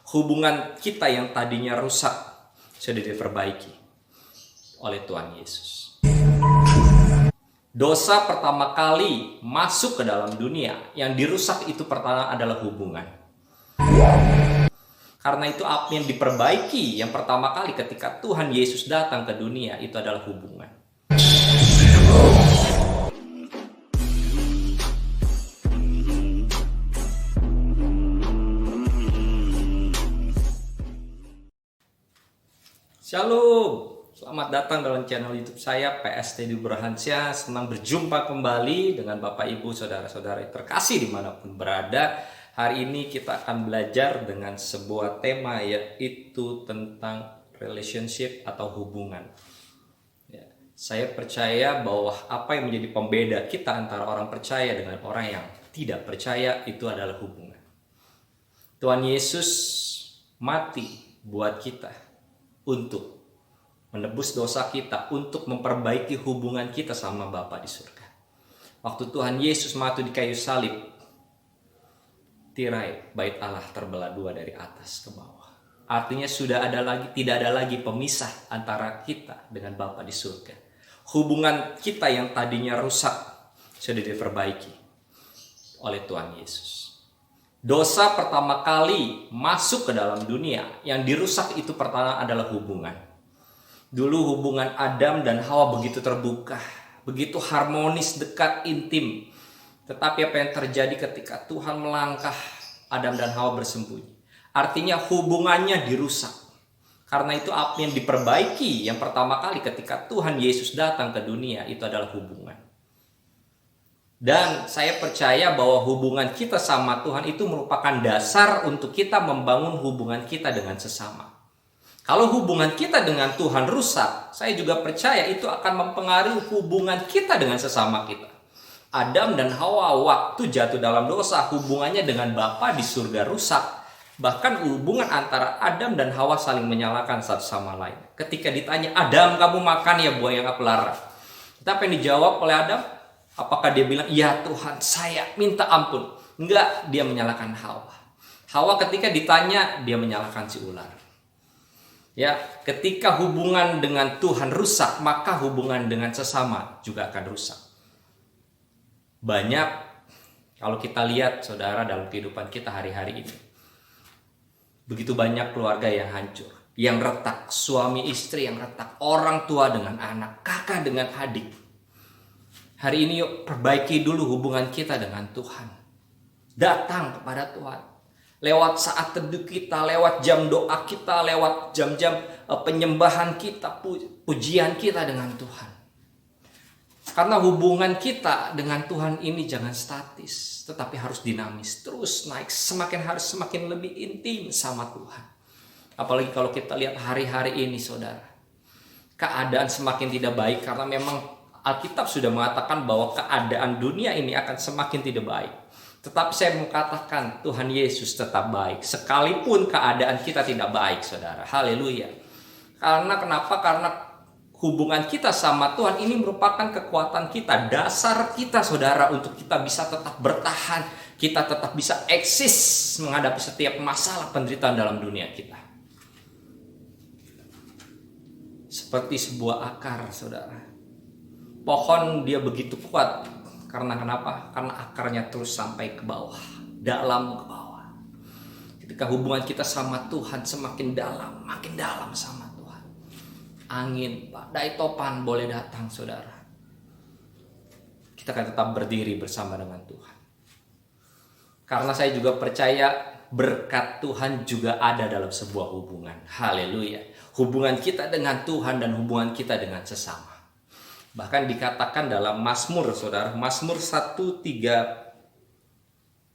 Hubungan kita yang tadinya rusak sudah diperbaiki oleh Tuhan Yesus. Dosa pertama kali masuk ke dalam dunia, yang dirusak itu pertama adalah hubungan. Karena itu apa yang diperbaiki yang pertama kali ketika Tuhan Yesus datang ke dunia itu adalah hubungan. Shalom, selamat datang dalam channel YouTube saya PS Teddy Burhansyah. Senang berjumpa kembali dengan Bapak Ibu saudara-saudara terkasih dimanapun berada. Hari ini kita akan belajar dengan sebuah tema, yaitu tentang relationship atau hubungan. Saya percaya bahwa apa yang menjadi pembeda kita antara orang percaya dengan orang yang tidak percaya itu adalah hubungan. Tuhan Yesus mati buat kita untuk menebus dosa kita, untuk memperbaiki hubungan kita sama Bapa di surga. Waktu Tuhan Yesus mati di kayu salib, tirai bait Allah terbelah dua dari atas ke bawah. Artinya tidak ada lagi pemisah antara kita dengan Bapa di surga. Hubungan kita yang tadinya rusak sudah diperbaiki oleh Tuhan Yesus. Dosa pertama kali masuk ke dalam dunia, yang dirusak itu pertama adalah hubungan. Dulu hubungan Adam dan Hawa begitu terbuka, begitu harmonis, dekat, intim. Tetapi apa yang terjadi ketika Tuhan melangkah, Adam dan Hawa bersembunyi. Artinya hubungannya dirusak. Karena itu apa yang diperbaiki yang pertama kali ketika Tuhan Yesus datang ke dunia itu adalah hubungan. Dan saya percaya bahwa hubungan kita sama Tuhan itu merupakan dasar untuk kita membangun hubungan kita dengan sesama. Kalau hubungan kita dengan Tuhan rusak, saya juga percaya itu akan mempengaruhi hubungan kita dengan sesama kita. Adam dan Hawa waktu jatuh dalam dosa, hubungannya dengan Bapa di surga rusak. Bahkan hubungan antara Adam dan Hawa saling menyalahkan satu sama lain. Ketika ditanya, Adam, kamu makan ya buah yang aku larang? Tapi yang dijawab oleh Adam, apakah dia bilang, ya Tuhan, saya minta ampun? Enggak, dia menyalahkan Hawa. Hawa ketika ditanya, dia menyalahkan si ular. Ya, ketika hubungan dengan Tuhan rusak, maka hubungan dengan sesama juga akan rusak. Banyak, kalau kita lihat saudara dalam kehidupan kita hari-hari ini, begitu banyak keluarga yang hancur, yang retak, suami istri yang retak, orang tua dengan anak, kakak dengan adik. Hari ini yuk perbaiki dulu hubungan kita dengan Tuhan. Datang kepada Tuhan. Lewat saat teduh kita, lewat jam doa kita, lewat jam-jam penyembahan kita, pujian kita dengan Tuhan. Karena hubungan kita dengan Tuhan ini jangan statis, tetapi harus dinamis, terus naik, harus semakin lebih intim sama Tuhan. Apalagi kalau kita lihat hari-hari ini saudara, keadaan semakin tidak baik karena memang Alkitab sudah mengatakan bahwa keadaan dunia ini akan semakin tidak baik. Tetapi saya mengatakan Tuhan Yesus tetap baik, sekalipun keadaan kita tidak baik saudara. Haleluya. Karena kenapa? Karena hubungan kita sama Tuhan ini merupakan kekuatan kita, dasar kita saudara, untuk kita bisa tetap bertahan, kita tetap bisa eksis menghadapi setiap masalah penderitaan dalam dunia kita. Seperti sebuah akar saudara. Pohon dia begitu kuat karena kenapa? Karena akarnya terus sampai ke bawah, dalam ke bawah. Ketika hubungan kita sama Tuhan semakin dalam, makin dalam sama Tuhan, angin, badai, topan boleh datang saudara, kita akan tetap berdiri bersama dengan Tuhan. Karena saya juga percaya berkat Tuhan juga ada dalam sebuah hubungan. Haleluya. Hubungan kita dengan Tuhan dan hubungan kita dengan sesama. Bahkan dikatakan dalam Mazmur saudara, Mazmur 133.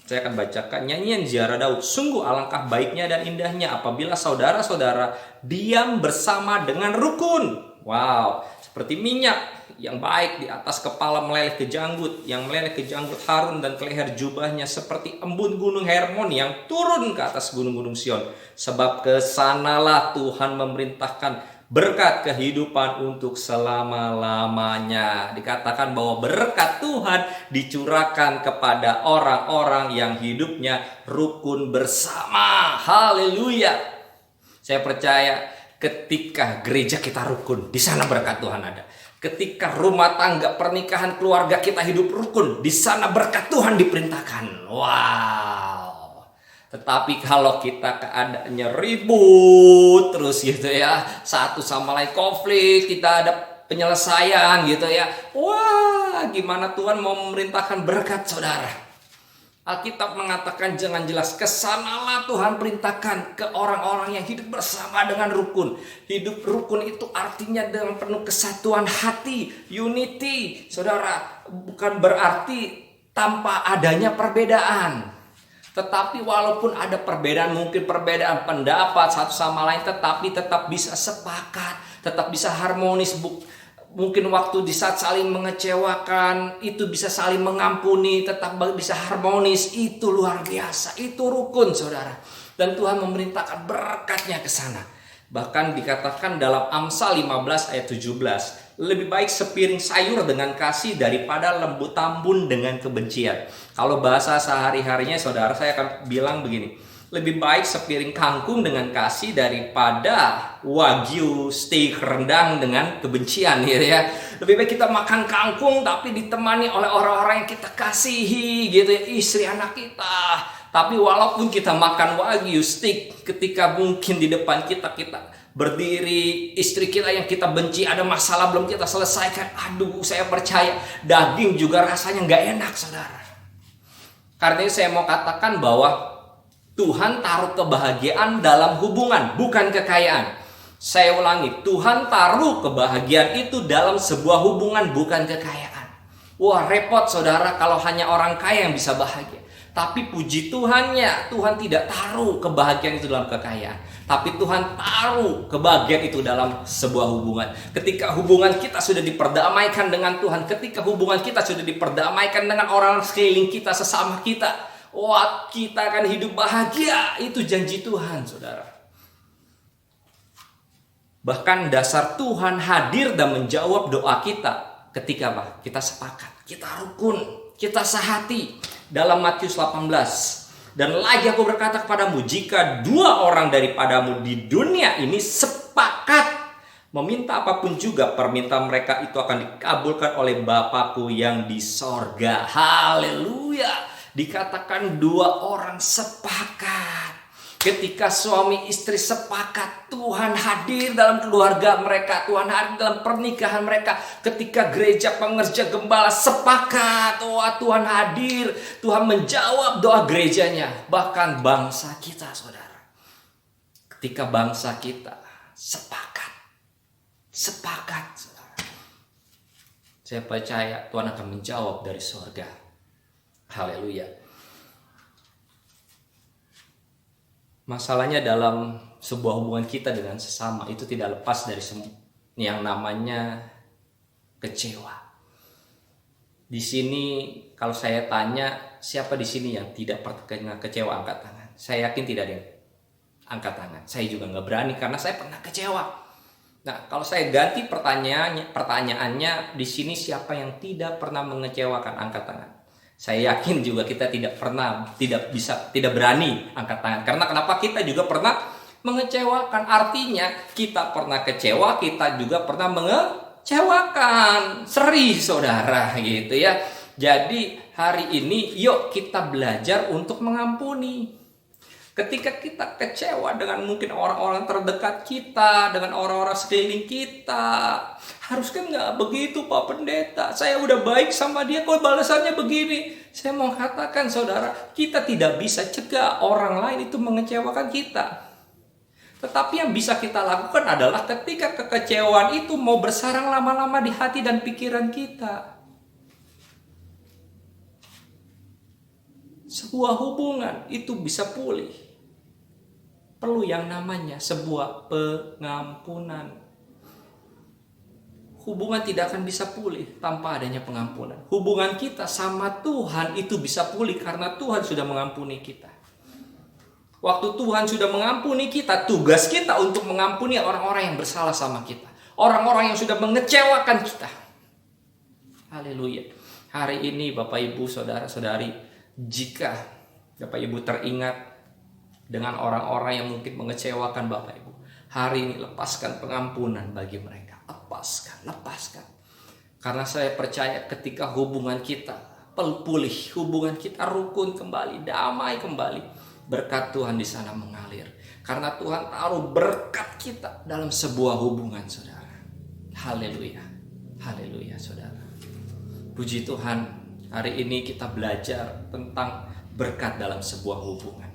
Saya akan bacakan nyanyian ziarah Daud. Sungguh alangkah baiknya dan indahnya apabila saudara-saudara diam bersama dengan rukun. Wow, seperti minyak yang baik di atas kepala meleleh ke janggut, yang meleleh ke janggut Harun dan ke leher jubahnya, seperti embun gunung Hermon yang turun ke atas gunung-gunung Sion. Sebab kesanalah Tuhan memerintahkan berkat kehidupan untuk selama-lamanya. Dikatakan bahwa berkat Tuhan dicurahkan kepada orang-orang yang hidupnya rukun bersama. Haleluya. Saya percaya ketika gereja kita rukun, di sana berkat Tuhan ada. Ketika rumah tangga, pernikahan, keluarga kita hidup rukun, di sana berkat Tuhan diperintahkan. Wow. Tetapi kalau kita keadaannya ribut terus gitu ya, satu sama lain konflik, kita ada penyelesaian gitu ya. Wah, gimana Tuhan mau memerintahkan berkat, saudara? Alkitab mengatakan jangan jelas, kesanalah Tuhan perintahkan ke orang-orang yang hidup bersama dengan rukun. Hidup rukun itu artinya dengan penuh kesatuan hati, unity. Saudara, bukan berarti tanpa adanya perbedaan. Tetapi walaupun ada perbedaan, mungkin perbedaan pendapat satu sama lain, tetapi tetap bisa sepakat, tetap bisa harmonis. Mungkin waktu di saat saling mengecewakan, itu bisa saling mengampuni, tetap bisa harmonis. Itu luar biasa, itu rukun, saudara. Dan Tuhan memerintahkan berkatnya ke sana. Bahkan dikatakan dalam Amsal 15 ayat 17, lebih baik sepiring sayur dengan kasih daripada lembu tambun dengan kebencian. Kalau bahasa sehari-harinya, saudara, saya akan bilang begini, lebih baik sepiring kangkung dengan kasih daripada wagyu steak rendang dengan kebencian, gitu ya. Lebih baik kita makan kangkung tapi ditemani oleh orang-orang yang kita kasihi, gitu ya, istri anak kita. Tapi walaupun kita makan wagyu steak, ketika mungkin di depan kita berdiri istri kita yang kita benci, ada masalah belum kita selesaikan, aduh, saya percaya daging juga rasanya nggak enak, saudara. Karena itu saya mau katakan bahwa Tuhan taruh kebahagiaan dalam hubungan, bukan kekayaan. Saya ulangi, Tuhan taruh kebahagiaan itu dalam sebuah hubungan, bukan kekayaan. Wah, repot, saudara, kalau hanya orang kaya yang bisa bahagia. Tapi puji Tuhannya, Tuhan tidak taruh kebahagiaan itu dalam kekayaan. Tapi Tuhan taruh kebahagiaan itu dalam sebuah hubungan. Ketika hubungan kita sudah diperdamaikan dengan Tuhan, ketika hubungan kita sudah diperdamaikan dengan orang sekeliling kita, sesama kita, wah, kita akan hidup bahagia. Itu janji Tuhan, saudara. Bahkan dasar Tuhan hadir dan menjawab doa kita ketika apa? Kita sepakat, kita rukun, kita sehati. Dalam Matius 18, dan lagi aku berkata kepadamu, jika 2 orang daripadamu di dunia ini sepakat meminta apapun juga, permintaan mereka itu akan dikabulkan oleh Bapakku yang di sorga. Haleluya. Dikatakan 2 orang sepakat. Ketika suami istri sepakat, Tuhan hadir dalam keluarga mereka, Tuhan hadir dalam pernikahan mereka. Ketika gereja, pengerja, gembala sepakat, wah, Tuhan hadir, Tuhan menjawab doa gerejanya. Bahkan bangsa kita, saudara, ketika bangsa kita sepakat, saudara, saya percaya Tuhan akan menjawab dari surga. Haleluya. Masalahnya dalam sebuah hubungan kita dengan sesama itu tidak lepas dari yang namanya kecewa. Di sini kalau saya tanya, siapa di sini yang tidak pernah kecewa, angkat tangan. Saya yakin tidak ada yang angkat tangan. Saya juga nggak berani karena saya pernah kecewa. Nah, kalau saya ganti pertanyaannya di sini, siapa yang tidak pernah mengecewakan, angkat tangan. Saya yakin juga kita tidak berani angkat tangan. Karena kenapa? Kita juga pernah mengecewakan. Artinya kita pernah kecewa, kita juga pernah mengecewakan. Seri, saudara, gitu ya. Jadi hari ini yuk kita belajar untuk mengampuni. Ketika kita kecewa dengan mungkin orang-orang terdekat kita, dengan orang-orang sekeliling kita, harus kan nggak begitu, Pak Pendeta? Saya udah baik sama dia, kok balasannya begini? Saya mau katakan, saudara, kita tidak bisa cegah orang lain itu mengecewakan kita. Tetapi yang bisa kita lakukan adalah ketika kekecewaan itu mau bersarang lama-lama di hati dan pikiran kita. Sebuah hubungan itu bisa pulih, perlu yang namanya sebuah pengampunan. Hubungan tidak akan bisa pulih tanpa adanya pengampunan. Hubungan kita sama Tuhan itu bisa pulih karena Tuhan sudah mengampuni kita. Waktu Tuhan sudah mengampuni kita, tugas kita untuk mengampuni orang-orang yang bersalah sama kita. Orang-orang yang sudah mengecewakan kita. Haleluya. Hari ini Bapak Ibu, Saudara-saudari, jika Bapak Ibu teringat dengan orang-orang yang mungkin mengecewakan Bapak Ibu, hari ini lepaskan pengampunan bagi mereka. Lepaskan. Karena saya percaya ketika hubungan kita pulih, hubungan kita rukun kembali, damai kembali, berkat Tuhan di sana mengalir. Karena Tuhan taruh berkat kita dalam sebuah hubungan, saudara. Haleluya. Haleluya, saudara. Puji Tuhan, hari ini kita belajar tentang berkat dalam sebuah hubungan.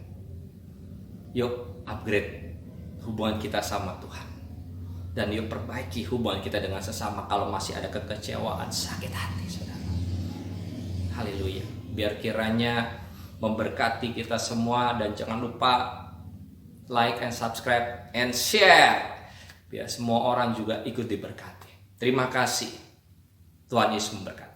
Yuk upgrade hubungan kita sama Tuhan. Dan yuk perbaiki hubungan kita dengan sesama kalau masih ada kekecewaan, sakit hati, saudara. Haleluya. Biar kiranya memberkati kita semua, dan jangan lupa like and subscribe and share biar semua orang juga ikut diberkati. Terima kasih. Tuhan Yesus memberkati.